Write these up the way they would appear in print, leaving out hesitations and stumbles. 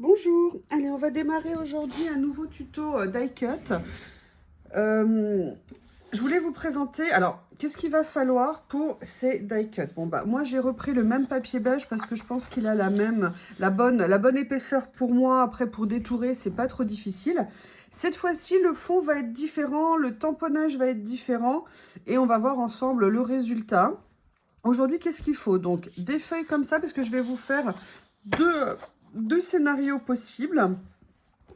Bonjour, allez on va démarrer aujourd'hui un nouveau tuto die cut. Je voulais vous présenter, alors qu'est-ce qu'il va falloir pour ces die cut? Bon bah moi j'ai repris le même papier beige parce que je pense qu'il a la bonne épaisseur pour moi. Après pour détourer c'est pas trop difficile. Cette fois-ci le fond va être différent, le tamponnage va être différent et on va voir ensemble le résultat. Aujourd'hui qu'est-ce qu'il faut? Donc des feuilles comme ça parce que je vais vous faire deux scénarios possibles.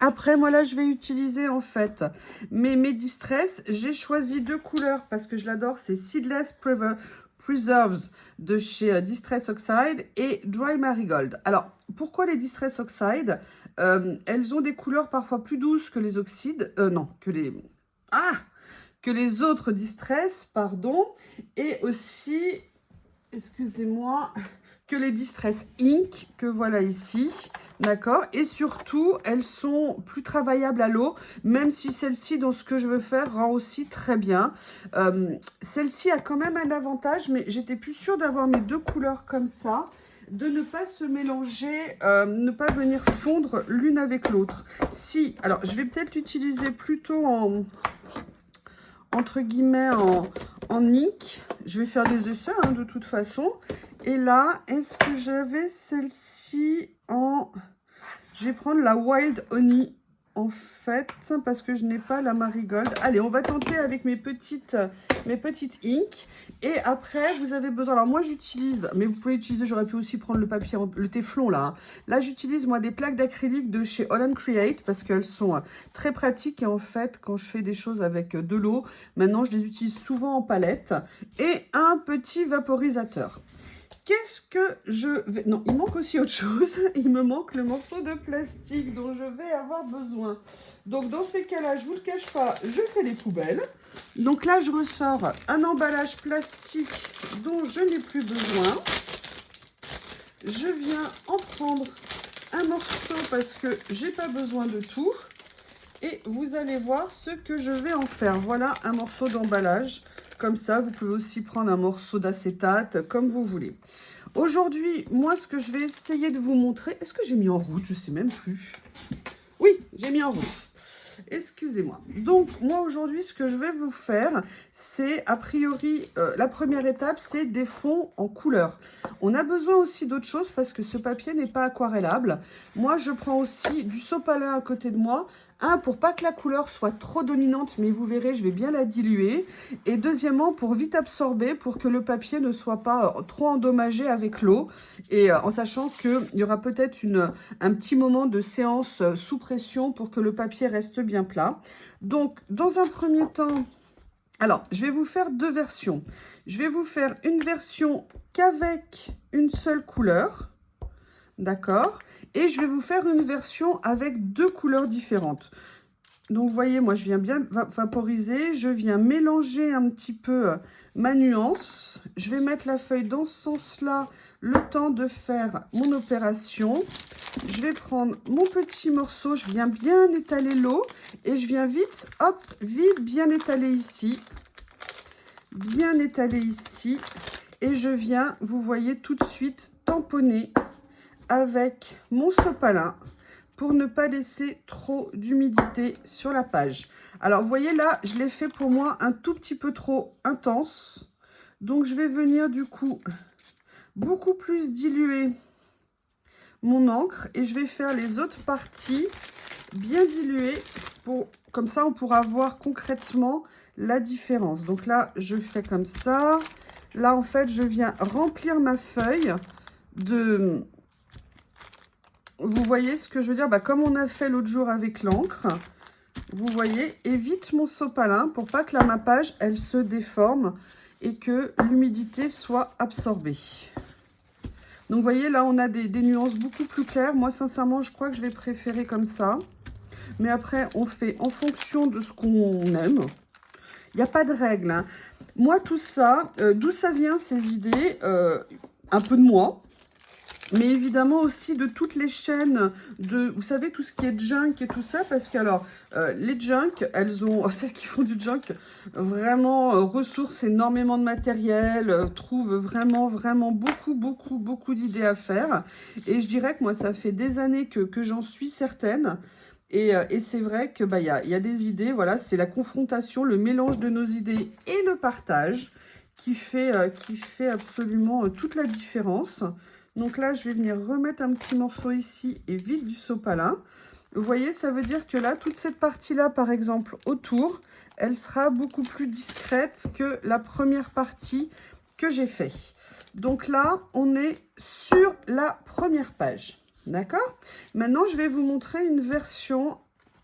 Après, moi là, je vais utiliser en fait mes Distress. J'ai choisi deux couleurs parce que je l'adore. C'est Seedless Preserves de chez Distress Oxide et Dry Marigold. Alors, pourquoi les Distress Oxide? Elles ont des couleurs parfois plus douces que les oxydes. Non, que les autres Distress, pardon. Et aussi, excusez-moi, que les Distress Ink, que voilà ici, d'accord? Et surtout, elles sont plus travaillables à l'eau, même si celle-ci, dans ce que je veux faire, rend aussi très bien. Celle-ci a quand même un avantage, mais j'étais plus sûre d'avoir mes deux couleurs comme ça, de ne pas se mélanger, ne pas venir fondre l'une avec l'autre. Si, alors, je vais peut-être l'utiliser plutôt entre guillemets en ink. Je vais faire des essais hein, de toute façon. Et là, est-ce que j'avais celle-ci en... Je vais prendre la Wild Honey en fait, parce que je n'ai pas la Marigold. Allez, on va tenter avec mes petites ink. Et après, vous avez besoin... Alors moi, j'utilise, mais vous pouvez utiliser, j'aurais pu aussi prendre le papier, le téflon là. Hein. Là, j'utilise moi des plaques d'acrylique de chez Holland Create parce qu'elles sont très pratiques. Et en fait, quand je fais des choses avec de l'eau, maintenant, je les utilise souvent en palette. Et un petit vaporisateur. Qu'est-ce que je vais... Non, il manque aussi autre chose. Il me manque le morceau de plastique dont je vais avoir besoin. Donc, dans ces cas-là, je ne vous le cache pas, je fais les poubelles. Donc là, je ressors un emballage plastique dont je n'ai plus besoin. Je viens en prendre un morceau parce que j'ai pas besoin de tout. Et vous allez voir ce que je vais en faire. Voilà un morceau d'emballage. Comme ça, vous pouvez aussi prendre un morceau d'acétate, comme vous voulez. Aujourd'hui, moi, ce que je vais essayer de vous montrer... Est-ce que j'ai mis en route? Je ne sais même plus. Oui, j'ai mis en route. Excusez-moi. Donc, moi, aujourd'hui, ce que je vais vous faire, c'est, a priori, la première étape, c'est des fonds en couleur. On a besoin aussi d'autre chose parce que ce papier n'est pas aquarellable. Moi, je prends aussi du sopalin à côté de moi. Un, pour pas que la couleur soit trop dominante, mais vous verrez, je vais bien la diluer. Et deuxièmement, pour vite absorber, pour que le papier ne soit pas trop endommagé avec l'eau. Et en sachant qu'il y aura peut-être un petit moment de séance sous pression pour que le papier reste bien plat. Donc, dans un premier temps, alors, je vais vous faire deux versions. Je vais vous faire une version qu'avec une seule couleur. D'accord? Et je vais vous faire une version avec deux couleurs différentes. Donc, vous voyez, moi, je viens bien vaporiser. Je viens mélanger un petit peu ma nuance. Je vais mettre la feuille dans ce sens-là, le temps de faire mon opération. Je vais prendre mon petit morceau. Je viens bien étaler l'eau. Et je viens vite, hop, vite, bien étaler ici. Bien étaler ici. Et je viens, vous voyez, tout de suite tamponner avec mon sopalin pour ne pas laisser trop d'humidité sur la page. Alors, vous voyez là, je l'ai fait pour moi un tout petit peu trop intense. Donc, je vais venir du coup beaucoup plus diluer mon encre et je vais faire les autres parties bien diluées. Comme ça, on pourra voir concrètement la différence. Donc là, je fais comme ça. Là, en fait, je viens remplir ma feuille de... Vous voyez ce que je veux dire? Comme on a fait l'autre jour avec l'encre, vous voyez, évite mon sopalin pour pas que ma page, elle se déforme et que l'humidité soit absorbée. Donc, vous voyez, là, on a des nuances beaucoup plus claires. Moi, sincèrement, je crois que je vais préférer comme ça. Mais après, on fait en fonction de ce qu'on aime. Il n'y a pas de règle. Hein. Moi, tout ça, d'où ça vient, ces idées? Un peu de moi. Mais évidemment aussi de toutes les chaînes, vous savez, tout ce qui est junk et tout ça, parce que alors, les junk, elles ont, celles qui font du junk, vraiment ressourcent énormément de matériel, trouvent vraiment beaucoup d'idées à faire. Et je dirais que moi, ça fait des années que j'en suis certaine. Et c'est vrai que bah, y a des idées, voilà, c'est la confrontation, le mélange de nos idées et le partage qui fait absolument toute la différence. Donc là, je vais venir remettre un petit morceau ici et vide du sopalin. Vous voyez, ça veut dire que là, toute cette partie-là, par exemple, autour, elle sera beaucoup plus discrète que la première partie que j'ai fait. Donc là, on est sur la première page. D'accord? Maintenant, je vais vous montrer une version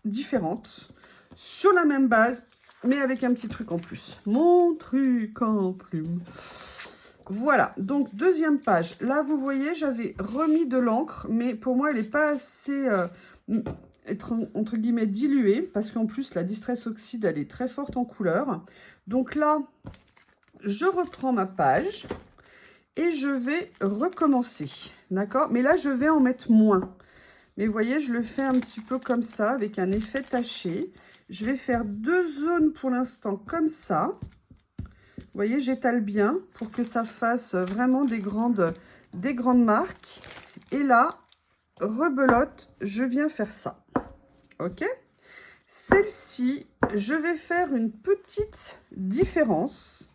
différente, sur la même base, mais avec un petit truc en plus. Mon truc en plume. Voilà, donc deuxième page. Là, vous voyez, j'avais remis de l'encre, mais pour moi, elle n'est pas assez, entre guillemets, diluée, parce qu'en plus, la Distress Oxide, elle est très forte en couleur. Donc là, je reprends ma page et je vais recommencer, d'accord? Mais là, je vais en mettre moins. Mais vous voyez, je le fais un petit peu comme ça, avec un effet taché. Je vais faire 2 zones pour l'instant comme ça. Vous voyez, j'étale bien pour que ça fasse vraiment des grandes marques. Et là, rebelote, je viens faire ça. OK? Celle-ci, je vais faire une petite différence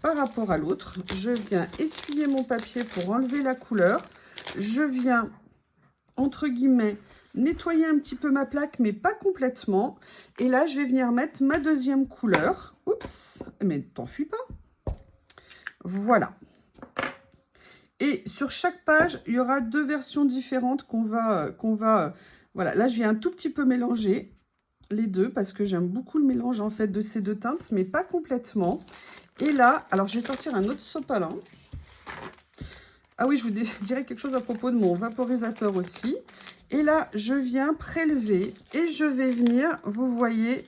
par rapport à l'autre. Je viens essuyer mon papier pour enlever la couleur. Je viens, entre guillemets, nettoyer un petit peu ma plaque, mais pas complètement. Et là, je vais venir mettre ma deuxième couleur. Oups, mais t'enfuis pas. Voilà. Et sur chaque page, il y aura 2 versions différentes qu'on va... Voilà, là, je viens un tout petit peu mélanger les deux parce que j'aime beaucoup le mélange, en fait, de ces deux teintes, mais pas complètement. Et là, alors, je vais sortir un autre sopalin. Ah oui, je vous dirai quelque chose à propos de mon vaporisateur aussi. Et là, je viens prélever et je vais venir, vous voyez,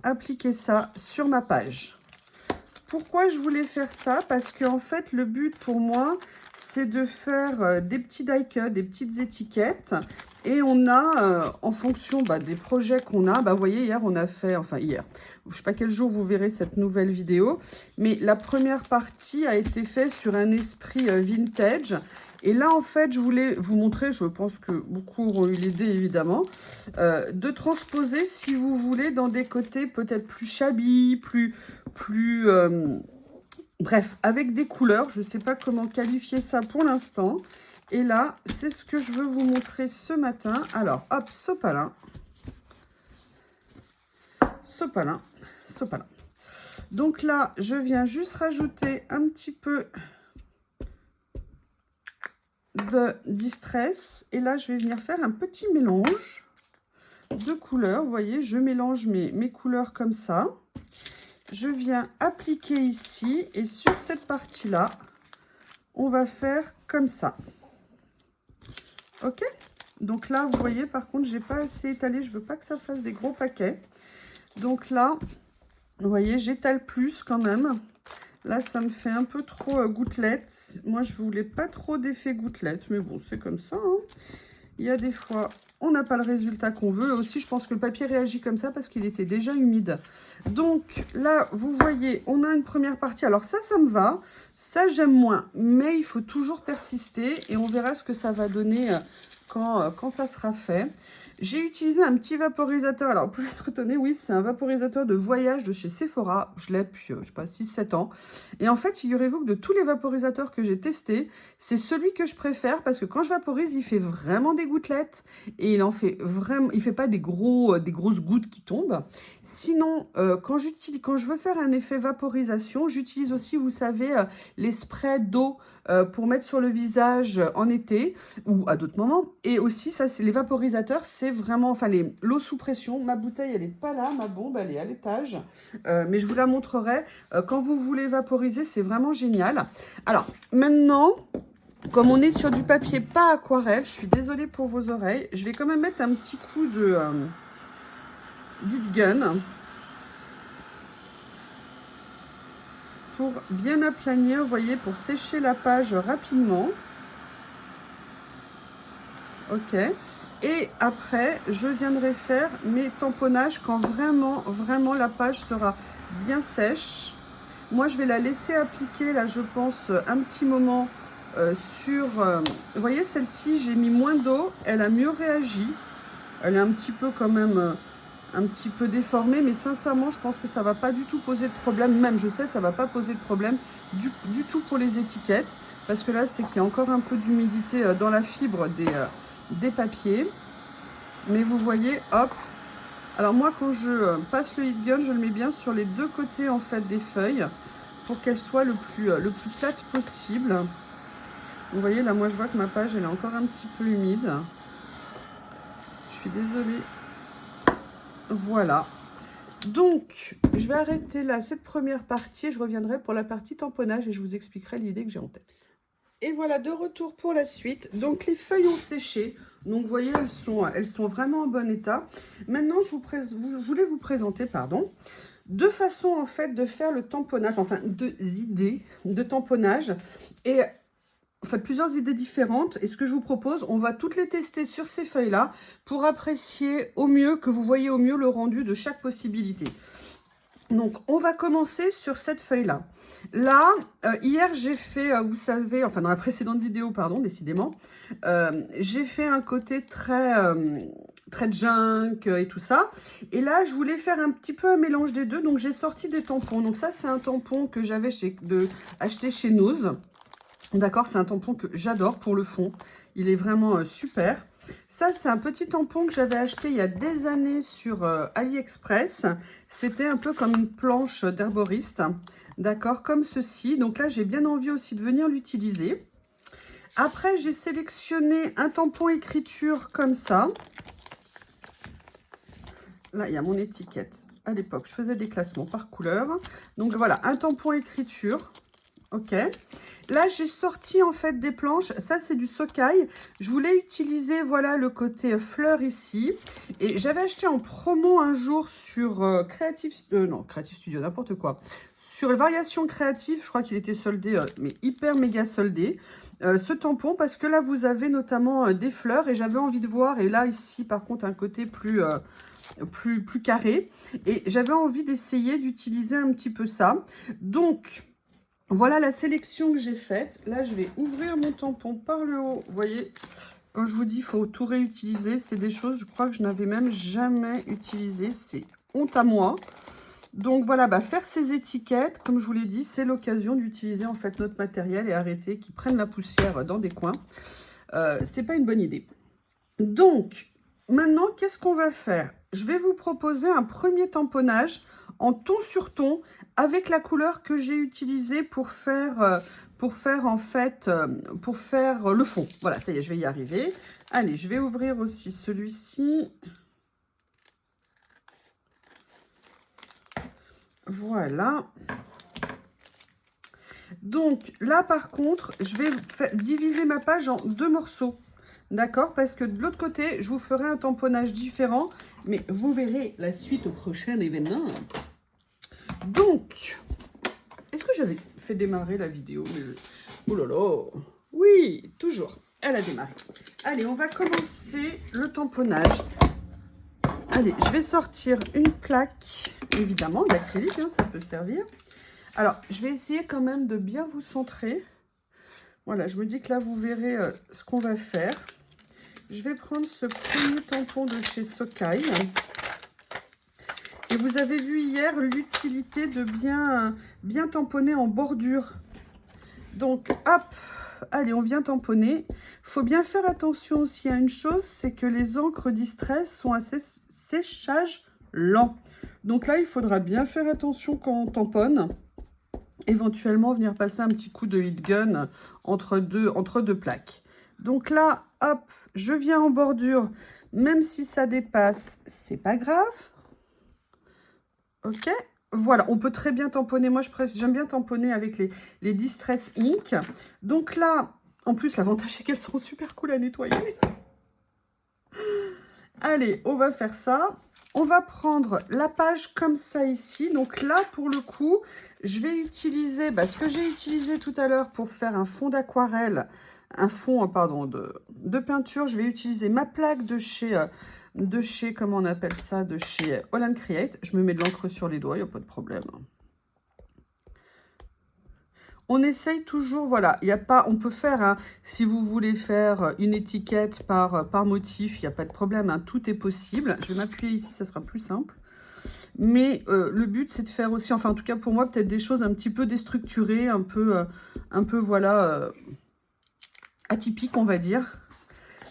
appliquer ça sur ma page. Pourquoi je voulais faire ça? Parce qu'en fait, le but pour moi, c'est de faire des petits die-cuts, des petites étiquettes. Et on a, en fonction des projets qu'on a, vous voyez, hier, on a fait, enfin hier, je ne sais pas quel jour vous verrez cette nouvelle vidéo, mais la première partie a été faite sur un esprit vintage. Et là, en fait, je voulais vous montrer, je pense que beaucoup auront eu l'idée, évidemment, de transposer, si vous voulez, dans des côtés peut-être plus shabby, bref, avec des couleurs. Je ne sais pas comment qualifier ça pour l'instant. Et là, c'est ce que je veux vous montrer ce matin. Alors, hop, sopalin. Sopalin, sopalin. Donc là, je viens juste rajouter un petit peu de Distress. Et là, je vais venir faire un petit mélange de couleurs. Vous voyez, je mélange mes couleurs comme ça. Je viens appliquer ici. Et sur cette partie-là, on va faire comme ça. OK? Donc là, vous voyez, par contre, j'ai pas assez étalé. Je veux pas que ça fasse des gros paquets. Donc là, vous voyez, j'étale plus quand même. Là, ça me fait un peu trop gouttelettes. Moi, je voulais pas trop d'effet gouttelettes, mais bon, c'est comme ça, hein. Il y a des fois, on n'a pas le résultat qu'on veut. Aussi, je pense que le papier réagit comme ça parce qu'il était déjà humide. Donc là, vous voyez, on a une première partie. Alors ça me va. Ça, j'aime moins. Mais il faut toujours persister et on verra ce que ça va donner quand ça sera fait. J'ai utilisé un petit vaporisateur. Alors, vous pouvez être étonné, oui, c'est un vaporisateur de voyage de chez Sephora. Je l'ai depuis, je sais pas, 6-7 ans. Et en fait, figurez-vous que de tous les vaporisateurs que j'ai testés, c'est celui que je préfère parce que quand je vaporise, il fait vraiment des gouttelettes et il en fait vraiment, il fait pas des grosses gouttes qui tombent. Sinon, quand je veux faire un effet vaporisation, j'utilise aussi, vous savez, les sprays d'eau pour mettre sur le visage en été ou à d'autres moments. Et aussi, ça, c'est les vaporisateurs, c'est vraiment, enfin, l'eau sous pression. Ma bouteille, elle n'est pas là, ma bombe, elle est à l'étage. Mais je vous la montrerai. Quand vous voulez vaporiser, c'est vraiment génial. Alors, maintenant, comme on est sur du papier pas aquarelle, je suis désolée pour vos oreilles, je vais quand même mettre un petit coup de Heat Gun pour bien aplanir, vous voyez, pour sécher la page rapidement. Ok. Et après, je viendrai faire mes tamponnages quand vraiment, vraiment la page sera bien sèche. Moi, je vais la laisser appliquer, là, je pense, un petit moment sur... vous voyez, celle-ci, j'ai mis moins d'eau. Elle a mieux réagi. Elle est un petit peu quand même... un petit peu déformée, mais sincèrement, je pense que ça va pas du tout poser de problème. Même, je sais, ça va pas poser de problème du tout pour les étiquettes. Parce que là, c'est qu'il y a encore un peu d'humidité dans la fibre des papiers. Mais vous voyez, hop. Alors moi, quand je passe le heat gun, je le mets bien sur les deux côtés, en fait, des feuilles. Pour qu'elle soit le plus plate possible. Vous voyez, là, moi, je vois que ma page, elle est encore un petit peu humide. Je suis désolée. Voilà. Donc, je vais arrêter là cette première partie et je reviendrai pour la partie tamponnage et je vous expliquerai l'idée que j'ai en tête. Et voilà, de retour pour la suite. Donc, les feuilles ont séché. Donc, vous voyez, elles sont vraiment en bon état. Maintenant, je voulais vous présenter, pardon, deux façons, en fait, de faire le tamponnage. Enfin, deux idées de tamponnage. Et enfin, plusieurs idées différentes. Et ce que je vous propose, on va toutes les tester sur ces feuilles-là pour apprécier au mieux, que vous voyez au mieux le rendu de chaque possibilité. Donc, on va commencer sur cette feuille-là. Là, hier, j'ai fait, vous savez, enfin, dans la précédente vidéo, pardon, décidément, j'ai fait un côté très junk et tout ça. Et là, je voulais faire un petit peu un mélange des deux. Donc, j'ai sorti des tampons. Donc, ça, c'est un tampon que j'avais acheté chez Nose. D'accord, c'est un tampon que j'adore pour le fond. Il est vraiment super. Ça, c'est un petit tampon que j'avais acheté il y a des années sur AliExpress. C'était un peu comme une planche d'herboriste. D'accord, comme ceci. Donc là, j'ai bien envie aussi de venir l'utiliser. Après, j'ai sélectionné un tampon écriture comme ça. Là, il y a mon étiquette. À l'époque, je faisais des classements par couleur. Donc voilà, un tampon écriture. Ok. Là, j'ai sorti en fait des planches. Ça, c'est du Sokai. Je voulais utiliser, voilà, le côté fleur ici. Et j'avais acheté en promo un jour sur Creative Studio, n'importe quoi. Sur Variation Créative, je crois qu'il était soldé, mais hyper méga soldé. Ce tampon, parce que là, vous avez notamment des fleurs. Et j'avais envie de voir. Et là, ici, par contre, un côté plus carré. Et j'avais envie d'essayer d'utiliser un petit peu ça. Donc... voilà la sélection que j'ai faite. Là, je vais ouvrir mon tampon par le haut. Vous voyez, quand je vous dis qu'il faut tout réutiliser, c'est des choses, je crois que je n'avais même jamais utilisé. C'est honte à moi. Donc voilà, faire ces étiquettes, comme je vous l'ai dit, c'est l'occasion d'utiliser en fait notre matériel et arrêter qu'ils prennent la poussière dans des coins. C'est pas une bonne idée. Donc, maintenant, qu'est-ce qu'on va faire? Je vais vous proposer un premier tamponnage en ton sur ton avec la couleur que j'ai utilisée pour faire le fond. Voilà, ça y est, je vais y arriver. Allez, je vais ouvrir aussi celui-ci. Voilà. Donc là, par contre, je vais diviser ma page en deux morceaux. D'accord? Parce que de l'autre côté, je vous ferai un tamponnage différent. Mais vous verrez la suite au prochain événement. Donc, est-ce que j'avais fait démarrer la vidéo? Oh là là! Oui, toujours. Elle a démarré. Allez, on va commencer le tamponnage. Allez, je vais sortir une plaque, évidemment, d'acrylique, hein, ça peut servir. Alors, je vais essayer quand même de bien vous centrer. Voilà, je me dis que là, vous verrez ce qu'on va faire. Je vais prendre ce premier tampon de chez Sokai. Et vous avez vu hier l'utilité de bien tamponner en bordure. Donc, hop, allez, on vient tamponner. Il faut bien faire attention aussi à une chose, c'est que les encres Distress sont à séchage lent. Donc là, il faudra bien faire attention quand on tamponne. Éventuellement, venir passer un petit coup de heat gun entre deux plaques. Donc là, hop, je viens en bordure. Même si ça dépasse, c'est pas grave. Ok, voilà, on peut très bien tamponner. Moi, j'aime bien tamponner avec les Distress Ink. Donc là, en plus, l'avantage, c'est qu'elles seront super cool à nettoyer. Allez, on va faire ça. On va prendre la page comme ça ici. Donc là, pour le coup, je vais utiliser ce que j'ai utilisé tout à l'heure pour faire un fond d'aquarelle. un fond, pardon, de peinture. Je vais utiliser ma plaque de chez, comment on appelle ça, de chez Holland Create. Je me mets de l'encre sur les doigts, il n'y a pas de problème. On essaye toujours, voilà, il y a pas, on peut faire, hein, si vous voulez faire une étiquette par motif, il n'y a pas de problème, hein, tout est possible. Je vais m'appuyer ici, ça sera plus simple. Mais le but, c'est de faire aussi, enfin en tout cas pour moi, peut-être des choses un petit peu déstructurées, un peu voilà, atypiques, on va dire,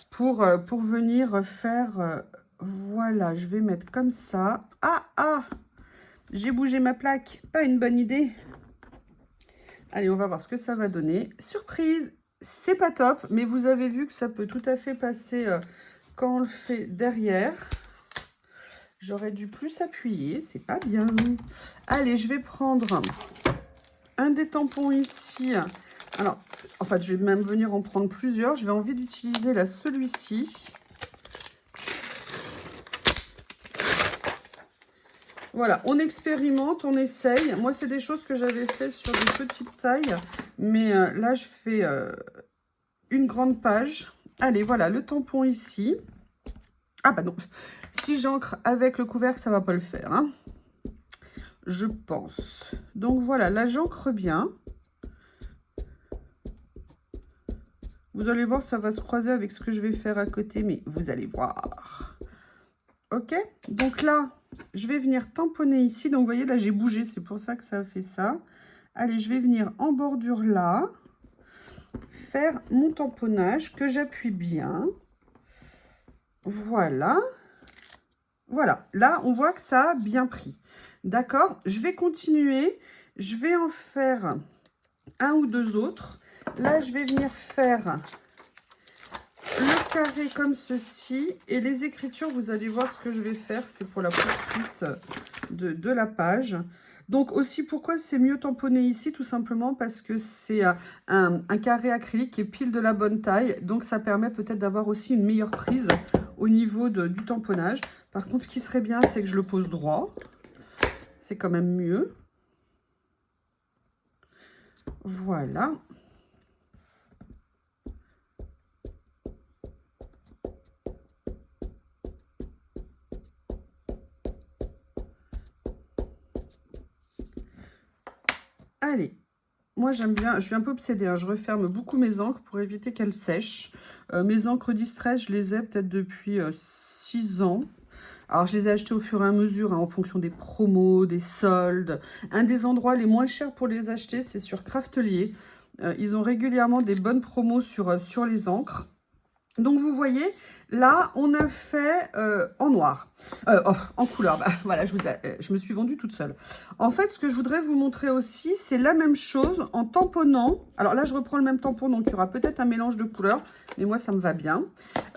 pour venir faire, voilà, je vais mettre comme ça. Ah, j'ai bougé ma plaque, pas une bonne idée. Allez, on va voir ce que ça va donner. Surprise, c'est pas top, mais vous avez vu que ça peut tout à fait passer quand on le fait derrière. J'aurais dû plus appuyer, c'est pas bien. Allez, je vais prendre un des tampons ici. Alors, en fait, je vais même venir en prendre plusieurs. Je vais envie d'utiliser là celui-ci. Voilà, on expérimente, on essaye. Moi, c'est des choses que j'avais fait sur des petites tailles. Mais là, je fais une grande page. Allez, voilà, le tampon ici. Ah bah non, si j'encre avec le couvercle, ça va pas le faire, hein, je pense. Donc voilà, là, j'encre bien. Vous allez voir, ça va se croiser avec ce que je vais faire à côté, mais vous allez voir. Ok, donc là, je vais venir tamponner ici. Donc, vous voyez, là, j'ai bougé. C'est pour ça que ça a fait ça. Allez, je vais venir en bordure là. Faire mon tamponnage que j'appuie bien. Voilà. Voilà. Là, on voit que ça a bien pris. D'accord? Je vais continuer. Je vais en faire un ou deux autres. Là, je vais venir faire le carré comme ceci. Et les écritures, vous allez voir ce que je vais faire. C'est pour la poursuite de la page. Donc aussi, pourquoi c'est mieux tamponner ici? Tout simplement parce que c'est un carré acrylique qui est pile de la bonne taille. Donc ça permet peut-être d'avoir aussi une meilleure prise au niveau du tamponnage. Par contre, ce qui serait bien, c'est que je le pose droit. C'est quand même mieux. Voilà. Allez, moi j'aime bien, je suis un peu obsédée, hein, je referme beaucoup mes encres pour éviter qu'elles sèchent. Mes encres Distress, je les ai peut-être depuis 6 ans. Alors, je les ai achetées au fur et à mesure, hein, en fonction des promos, des soldes. Un des endroits les moins chers pour les acheter, c'est sur Craftelier. Ils ont régulièrement des bonnes promos sur les encres. Donc, vous voyez, là, on a fait en noir. En couleur. Bah, voilà, je me suis vendue toute seule. En fait, ce que je voudrais vous montrer aussi, c'est la même chose en tamponnant. Alors là, je reprends le même tampon, donc il y aura peut-être un mélange de couleurs. Mais moi, ça me va bien.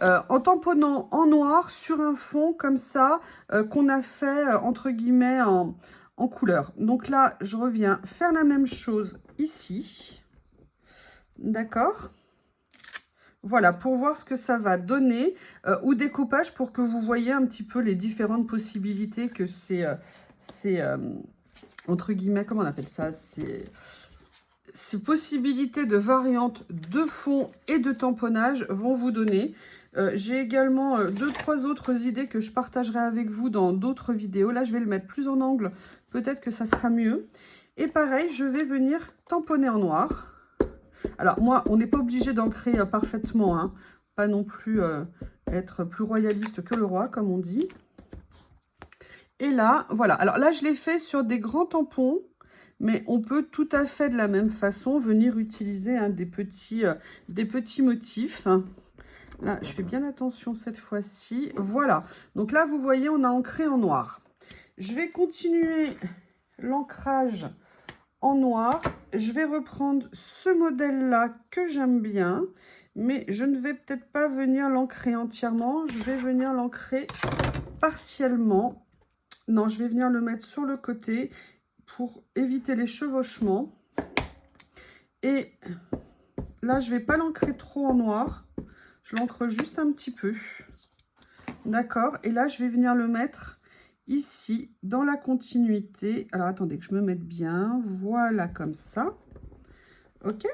En tamponnant en noir sur un fond comme ça, qu'on a fait, entre guillemets, en couleur. Donc là, je reviens faire la même chose ici. D'accord ? Voilà, pour voir ce que ça va donner, ou découpage pour que vous voyez un petit peu les différentes possibilités que c'est entre guillemets, comment on appelle ça, ces possibilités de variantes de fond et de tamponnage vont vous donner. J'ai également 2-3 autres idées que je partagerai avec vous dans d'autres vidéos. Là, je vais le mettre plus en angle, peut-être que ça sera mieux. Et pareil, je vais venir tamponner en noir. Alors, moi, on n'est pas obligé d'ancrer parfaitement, hein. Pas non plus être plus royaliste que le roi, comme on dit. Et là, voilà. Alors là, je l'ai fait sur des grands tampons, mais on peut tout à fait de la même façon venir utiliser des petits motifs. Là, je fais bien attention cette fois-ci. Voilà. Donc là, vous voyez, on a ancré en noir. Je vais continuer l'ancrage en noir. Je vais reprendre ce modèle-là que j'aime bien, mais je ne vais peut-être pas venir l'ancrer entièrement. Je vais venir l'ancrer partiellement. Non, je vais venir le mettre sur le côté pour éviter les chevauchements. Et là, je ne vais pas l'ancrer trop en noir. Je l'ancre juste un petit peu. D'accord. Et là, je vais venir le mettre ici, dans la continuité. Alors, attendez que je me mette bien. Voilà, comme ça. OK.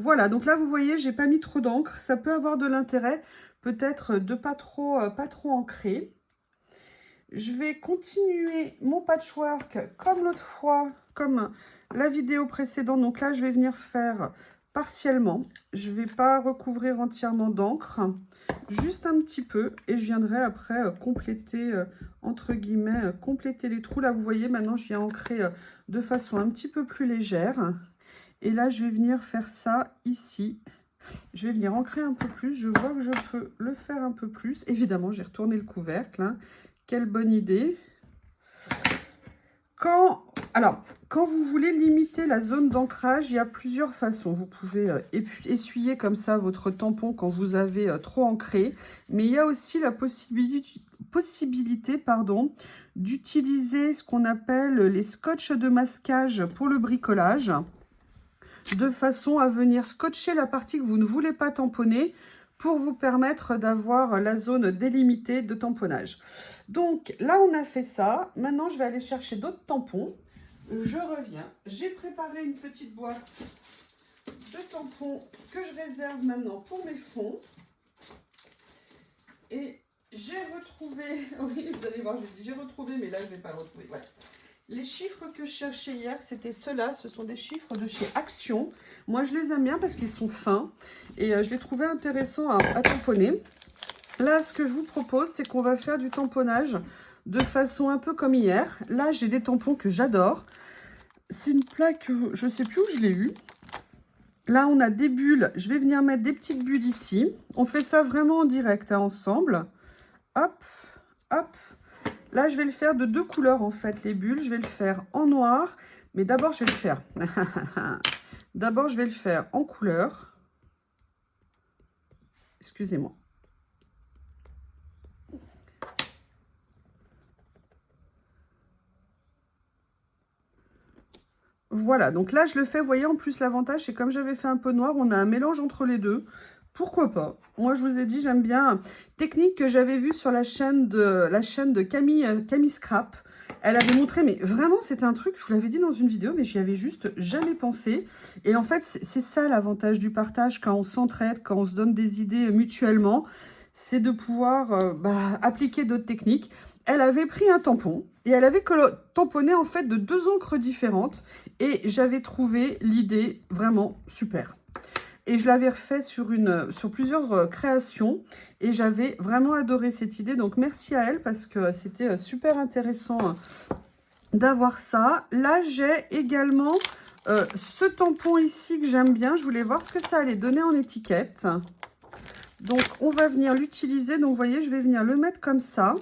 Voilà, donc là, vous voyez, j'ai pas mis trop d'encre. Ça peut avoir de l'intérêt, peut-être de pas trop ancrer. Je vais continuer mon patchwork comme l'autre fois, comme la vidéo précédente. Donc là, je vais venir faire partiellement. Je ne vais pas recouvrir entièrement d'encre, juste un petit peu. Et je viendrai après compléter, entre guillemets, compléter les trous. Là, vous voyez, maintenant, je viens ancrer de façon un petit peu plus légère. Et là, je vais venir faire ça ici. Je vais venir ancrer un peu plus. Je vois que je peux le faire un peu plus. Évidemment, j'ai retourné le couvercle. Hein. Quelle bonne idée. Quand vous voulez limiter la zone d'ancrage, il y a plusieurs façons. Vous pouvez essuyer comme ça votre tampon quand vous avez trop ancré. Mais il y a aussi la possibilité d'utiliser ce qu'on appelle les scotch de masquage pour le bricolage, de façon à venir scotcher la partie que vous ne voulez pas tamponner pour vous permettre d'avoir la zone délimitée de tamponnage. Donc là, on a fait ça. Maintenant, je vais aller chercher d'autres tampons. Je reviens. J'ai préparé une petite boîte de tampons que je réserve maintenant pour mes fonds. Et j'ai retrouvé... Oui, vous allez voir, j'ai retrouvé, mais là, je ne vais pas le retrouver. Voilà. Les chiffres que je cherchais hier, c'était ceux-là. Ce sont des chiffres de chez Action. Moi, je les aime bien parce qu'ils sont fins. Et je les trouvais intéressants à tamponner. Là, ce que je vous propose, c'est qu'on va faire du tamponnage de façon un peu comme hier. Là, j'ai des tampons que j'adore. C'est une plaque, je ne sais plus où je l'ai eue. Là, on a des bulles. Je vais venir mettre des petites bulles ici. On fait ça vraiment en direct, hein, ensemble. Hop, hop. Là, je vais le faire de deux couleurs, en fait, les bulles. Je vais le faire en noir. Mais d'abord, je vais le faire... D'abord, je vais le faire en couleur. Excusez-moi. Voilà, donc là, je le fais. Vous voyez, en plus, l'avantage, c'est comme j'avais fait un peu noir, on a un mélange entre les deux. Pourquoi pas? Moi, je vous ai dit, j'aime bien. Technique que j'avais vue sur la chaîne de Camille Scrap. Elle avait montré, mais vraiment, c'était un truc, je vous l'avais dit dans une vidéo, mais j'y avais juste jamais pensé. Et en fait, c'est ça l'avantage du partage quand on s'entraide, quand on se donne des idées mutuellement, c'est de pouvoir appliquer d'autres techniques. Elle avait pris un tampon et elle avait tamponné en fait de deux encres différentes. Et j'avais trouvé l'idée vraiment super. Et je l'avais refait sur plusieurs créations. Et j'avais vraiment adoré cette idée. Donc, merci à elle parce que c'était super intéressant d'avoir ça. Là, j'ai également ce tampon ici que j'aime bien. Je voulais voir ce que ça allait donner en étiquette. Donc, on va venir l'utiliser. Donc, vous voyez, je vais venir le mettre comme ça.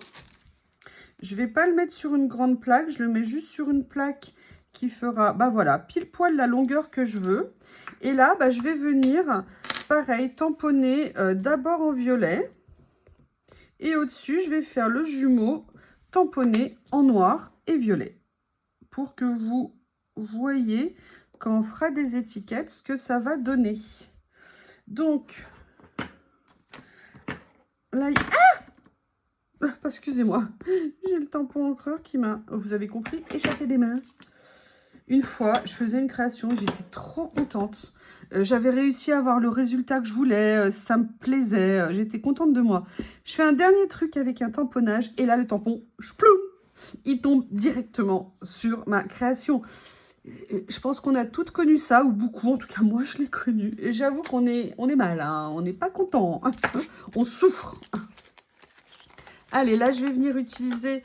Je ne vais pas le mettre sur une grande plaque. Je le mets juste sur une plaque qui fera, voilà, pile poil la longueur que je veux. Et là, je vais venir, pareil, tamponner d'abord en violet. Et au-dessus, je vais faire le jumeau tamponné en noir et violet. Pour que vous voyez, quand on fera des étiquettes, ce que ça va donner. Donc, là... excusez-moi, j'ai le tampon encreur qui m'a, vous avez compris, échappé des mains. Une fois, je faisais une création, j'étais trop contente. J'avais réussi à avoir le résultat que je voulais, ça me plaisait, j'étais contente de moi. Je fais un dernier truc avec un tamponnage et là, le tampon, ploum, il tombe directement sur ma création. Je pense qu'on a toutes connu ça, ou beaucoup, en tout cas moi je l'ai connu. Et j'avoue qu'on est mal, hein, on n'est pas content, hein, on souffre. Allez, là je vais venir utiliser...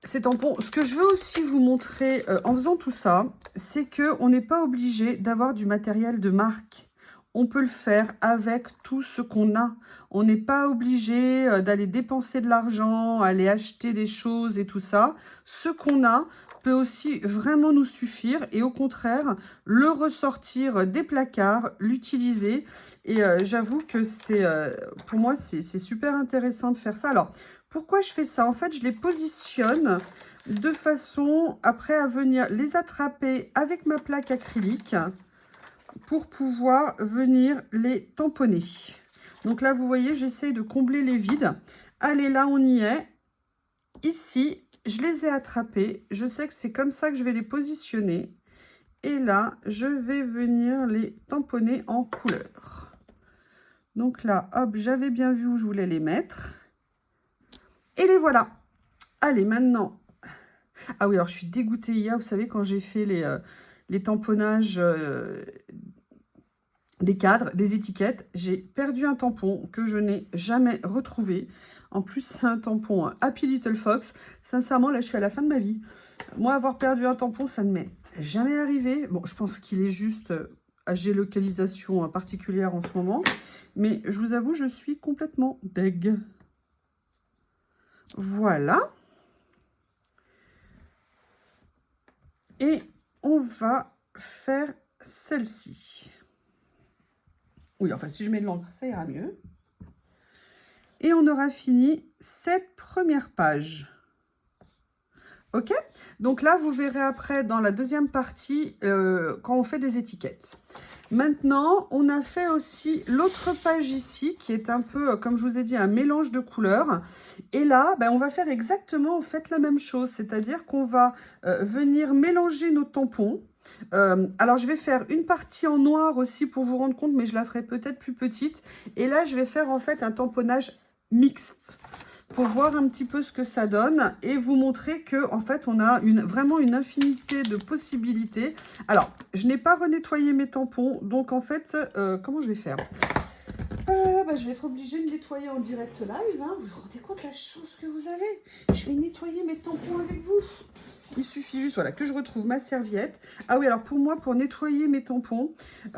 ces tampons. Ce que je veux aussi vous montrer en faisant tout ça, c'est qu'on n'est pas obligé d'avoir du matériel de marque. On peut le faire avec tout ce qu'on a. On n'est pas obligé d'aller dépenser de l'argent, aller acheter des choses et tout ça. Ce qu'on a peut aussi vraiment nous suffire et au contraire, le ressortir des placards, l'utiliser. Et j'avoue que pour moi, c'est super intéressant de faire ça. Alors, pourquoi je fais ça? En fait, je les positionne de façon après à venir les attraper avec ma plaque acrylique pour pouvoir venir les tamponner. Donc là, vous voyez, j'essaye de combler les vides. Allez, là, on y est. Ici, je les ai attrapés. Je sais que c'est comme ça que je vais les positionner. Et là, je vais venir les tamponner en couleur. Donc là, hop, j'avais bien vu où je voulais les mettre. Et les voilà. Allez, maintenant. Ah oui, alors je suis dégoûtée hier, vous savez, quand j'ai fait les tamponnages des cadres, des étiquettes, j'ai perdu un tampon que je n'ai jamais retrouvé. En plus, c'est un tampon Happy Little Fox. Sincèrement, là, je suis à la fin de ma vie. Moi, avoir perdu un tampon, ça ne m'est jamais arrivé. Bon, je pense qu'il est juste à géolocalisation particulière en ce moment. Mais je vous avoue, je suis complètement deg. Voilà. Et on va faire celle-ci. Oui, enfin, si je mets de l'encre, ça ira mieux. Et on aura fini cette première page. Ok? Donc là, vous verrez après dans la deuxième partie quand on fait des étiquettes. Maintenant, on a fait aussi l'autre page ici qui est un peu, comme je vous ai dit, un mélange de couleurs. Et là, ben, on va faire exactement en fait la même chose. C'est-à-dire qu'on va venir mélanger nos tampons. Alors, je vais faire une partie en noir aussi pour vous rendre compte, mais je la ferai peut-être plus petite. Et là, je vais faire en fait un tamponnage mixte pour voir un petit peu ce que ça donne et vous montrer que en fait on a vraiment une infinité de possibilités. Alors je n'ai pas renettoyé mes tampons, donc en fait comment je vais faire? Je vais être obligée de nettoyer en direct live, hein. Vous vous rendez compte la chance que vous avez? Je vais nettoyer mes tampons avec vous. Il suffit juste voilà, que je retrouve ma serviette. Ah oui, alors pour moi, pour nettoyer mes tampons,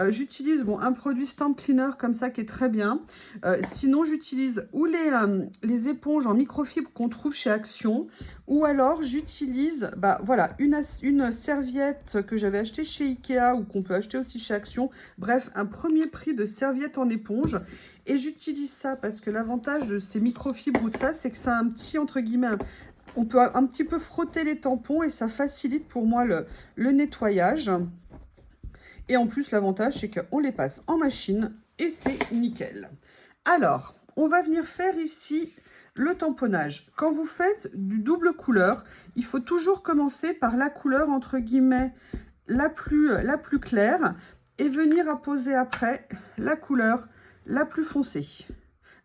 j'utilise un produit Stamp Cleaner comme ça qui est très bien. Sinon, j'utilise ou les éponges en microfibre qu'on trouve chez Action, ou alors j'utilise voilà, une serviette que j'avais achetée chez Ikea ou qu'on peut acheter aussi chez Action. Bref, un premier prix de serviette en éponge. Et j'utilise ça parce que l'avantage de ces microfibres ou de ça, c'est que ça a un petit, entre guillemets, on peut un petit peu frotter les tampons et ça facilite pour moi le nettoyage. Et en plus, l'avantage, c'est qu'on les passe en machine et c'est nickel. Alors, on va venir faire ici le tamponnage. Quand vous faites du double couleur, il faut toujours commencer par la couleur, entre guillemets, la plus claire et venir apposer après la couleur la plus foncée.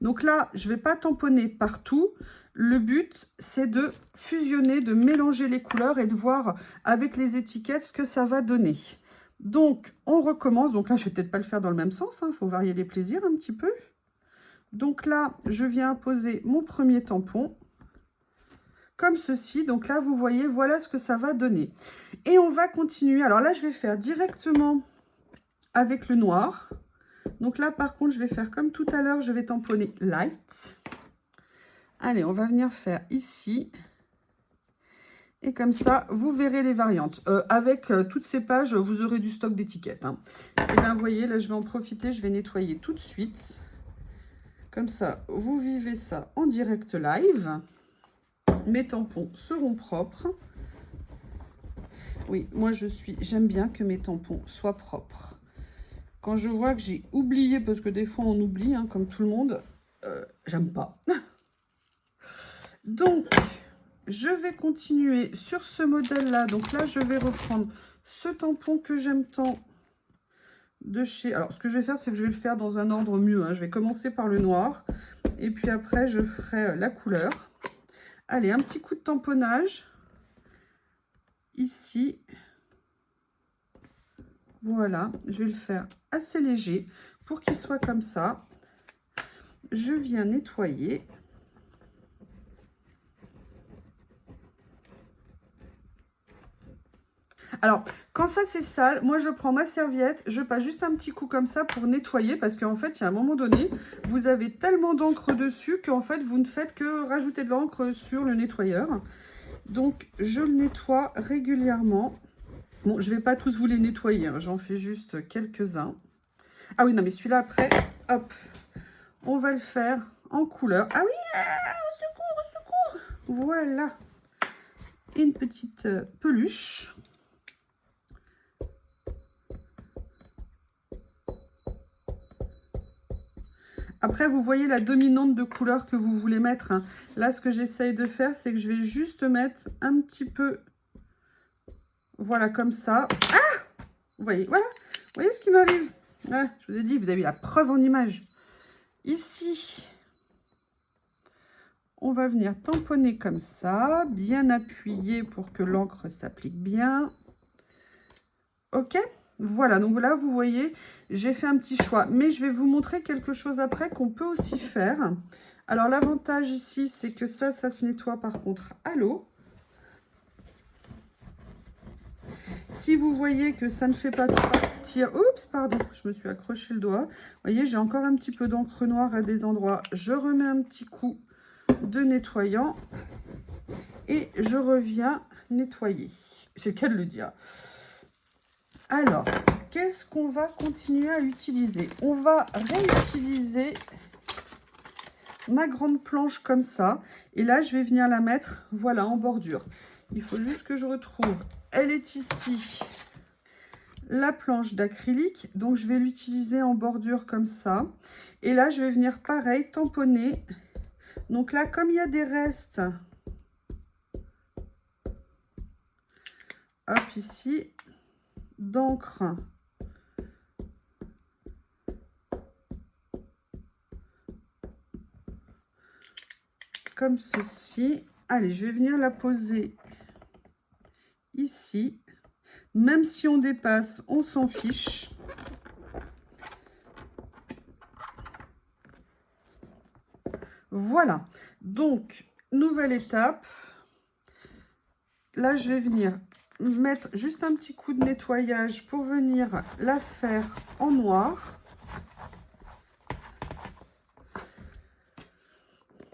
Donc là, je ne vais pas tamponner partout. Le but, c'est de fusionner, de mélanger les couleurs et de voir avec les étiquettes ce que ça va donner. Donc, on recommence. Donc là, je ne vais peut-être pas le faire dans le même sens. Il faut varier les plaisirs un petit peu. Donc là, je viens poser mon premier tampon. Comme ceci. Donc là, vous voyez, voilà ce que ça va donner. Et on va continuer. Alors là, je vais faire directement avec le noir. Donc là, par contre, je vais faire comme tout à l'heure, je vais tamponner light. Allez, on va venir faire ici. Et comme ça, vous verrez les variantes. Avec toutes ces pages, vous aurez du stock d'étiquettes. Hein. Et bien, vous voyez, là, je vais en profiter. Je vais nettoyer tout de suite. Comme ça, vous vivez ça en direct live. Mes tampons seront propres. Oui, moi, j'aime bien que mes tampons soient propres. Quand je vois que j'ai oublié, parce que des fois, on oublie, hein, comme tout le monde, j'aime pas. Donc, je vais continuer sur ce modèle-là. Donc là, je vais reprendre ce tampon que j'aime tant de chez... Alors, ce que je vais faire, c'est que je vais le faire dans un ordre mieux. Hein. Je vais commencer par le noir. Et puis après, je ferai la couleur. Allez, un petit coup de tamponnage. Ici. Voilà. Je vais le faire assez léger pour qu'il soit comme ça. Je viens nettoyer. Alors, quand ça c'est sale, moi je prends ma serviette, je passe juste un petit coup comme ça pour nettoyer parce qu'en fait, il y a un moment donné, vous avez tellement d'encre dessus qu'en fait, vous ne faites que rajouter de l'encre sur le nettoyeur. Donc, je le nettoie régulièrement. Bon, je ne vais pas tous vous les nettoyer, hein, j'en fais juste quelques-uns. Ah oui, non, mais celui-là après, hop, on va le faire en couleur. Ah oui, au secours, au secours. Voilà, une petite peluche. Après, vous voyez la dominante de couleur que vous voulez mettre. Hein. Là, ce que j'essaye de faire, c'est que je vais juste mettre un petit peu... Voilà, comme ça. Ah! Vous voyez, voilà. Vous voyez ce qui m'arrive? Ouais, je vous ai dit, vous avez la preuve en image. Ici, on va venir tamponner comme ça, bien appuyer pour que l'encre s'applique bien. Ok, voilà, donc là, vous voyez, j'ai fait un petit choix. Mais je vais vous montrer quelque chose après qu'on peut aussi faire. Alors, l'avantage ici, c'est que ça se nettoie par contre à l'eau. Si vous voyez que ça ne fait pas partir... Oups, pardon, je me suis accroché le doigt. Vous voyez, j'ai encore un petit peu d'encre noire à des endroits. Je remets un petit coup de nettoyant et je reviens nettoyer. C'est le cas de le dire. Alors, qu'est-ce qu'on va continuer à utiliser? On va réutiliser ma grande planche comme ça. Et là, je vais venir la mettre, voilà, en bordure. Il faut juste que je retrouve. Elle est ici, la planche d'acrylique. Donc, je vais l'utiliser en bordure comme ça. Et là, je vais venir, pareil, tamponner. Donc là, comme il y a des restes, hop, ici, d'encre. Comme ceci. Allez, je vais venir la poser ici. Même si on dépasse, on s'en fiche. Voilà. Donc, nouvelle étape. Là, je vais venir mettre juste un petit coup de nettoyage pour venir la faire en noir.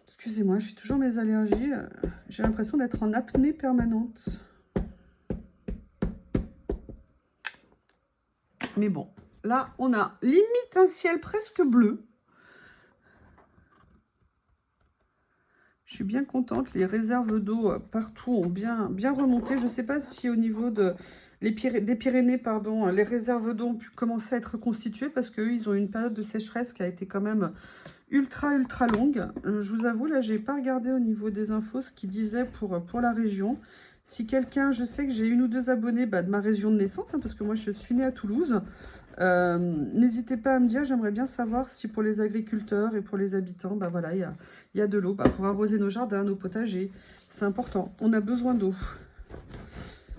Excusez-moi, je suis toujours mes allergies. J'ai l'impression d'être en apnée permanente. Mais bon, là, on a limite un ciel presque bleu. Je suis bien contente. Les réserves d'eau partout ont bien remonté. Je ne sais pas si au niveau des Pyrénées, pardon, les réserves d'eau ont pu commencer à être constituées parce qu'eux, ils ont une période de sécheresse qui a été quand même ultra longue. Je vous avoue, là, j'ai pas regardé au niveau des infos ce qu'ils disaient pour la région. Si quelqu'un, je sais que j'ai une ou deux abonnés de ma région de naissance, hein, parce que moi, je suis née à Toulouse. N'hésitez pas à me dire, j'aimerais bien savoir si pour les agriculteurs et pour les habitants, bah voilà, il y a de l'eau pour arroser nos jardins, nos potagers. C'est important, on a besoin d'eau.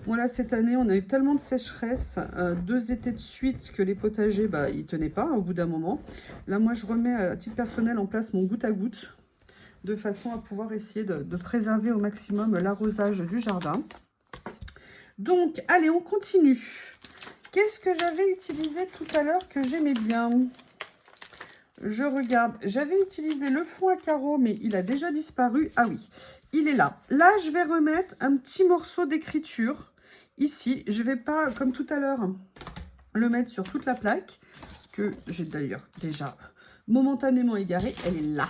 Voilà, cette année, on a eu tellement de sécheresse, 2 étés de suite, que les potagers, bah, ils tenaient pas au bout d'un moment. Là, moi, je remets à titre personnel en place mon goutte à goutte, de façon à pouvoir essayer de préserver au maximum l'arrosage du jardin. Donc, allez, on continue. Qu'est-ce que j'avais utilisé tout à l'heure que j'aimais bien? Je regarde. J'avais utilisé le fond à carreaux, mais il a déjà disparu. Ah oui, il est là. Là, je vais remettre un petit morceau d'écriture. Ici, je ne vais pas, comme tout à l'heure, le mettre sur toute la plaque, que j'ai d'ailleurs déjà momentanément égarée. Elle est là.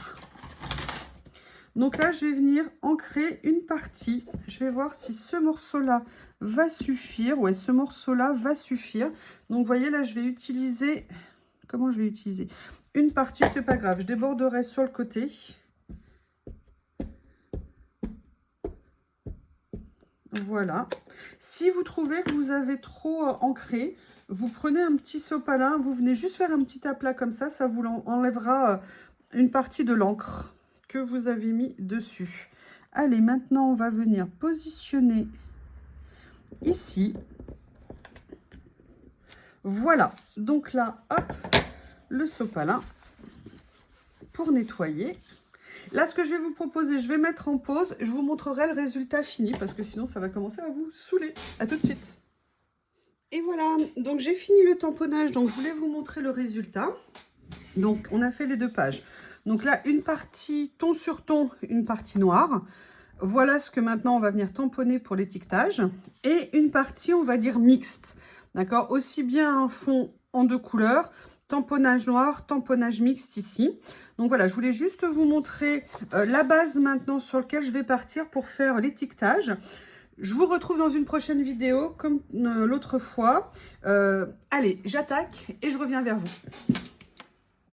Donc là, je vais venir ancrer une partie. Je vais voir si ce morceau-là va suffire. Ouais, ce morceau-là va suffire. Donc, vous voyez, là, je vais utiliser... Comment je vais utiliser? Une partie, c'est pas grave. Je déborderai sur le côté. Voilà. Si vous trouvez que vous avez trop ancré, vous prenez un petit sopalin. Vous venez juste faire un petit aplat comme ça. Ça vous enlèvera une partie de l'encre que vous avez mis dessus. Allez, maintenant, on va venir positionner ici. Voilà. Donc là, hop, le sopalin pour nettoyer. Là, ce que je vais vous proposer, je vais mettre en pause. Je vous montrerai le résultat fini parce que sinon, ça va commencer à vous saouler. À tout de suite. Et voilà. Donc, j'ai fini le tamponnage. Donc, je voulais vous montrer le résultat. Donc, on a fait les 2 pages. Donc là, une partie ton sur ton, une partie noire. Voilà ce que maintenant, on va venir tamponner pour l'étiquetage. Et une partie, on va dire, mixte. D'accord? Aussi bien un fond en 2 couleurs, tamponnage noir, tamponnage mixte ici. Donc voilà, je voulais juste vous montrer la base maintenant sur laquelle je vais partir pour faire l'étiquetage. Je vous retrouve dans une prochaine vidéo comme l'autre fois. Allez, j'attaque et je reviens vers vous.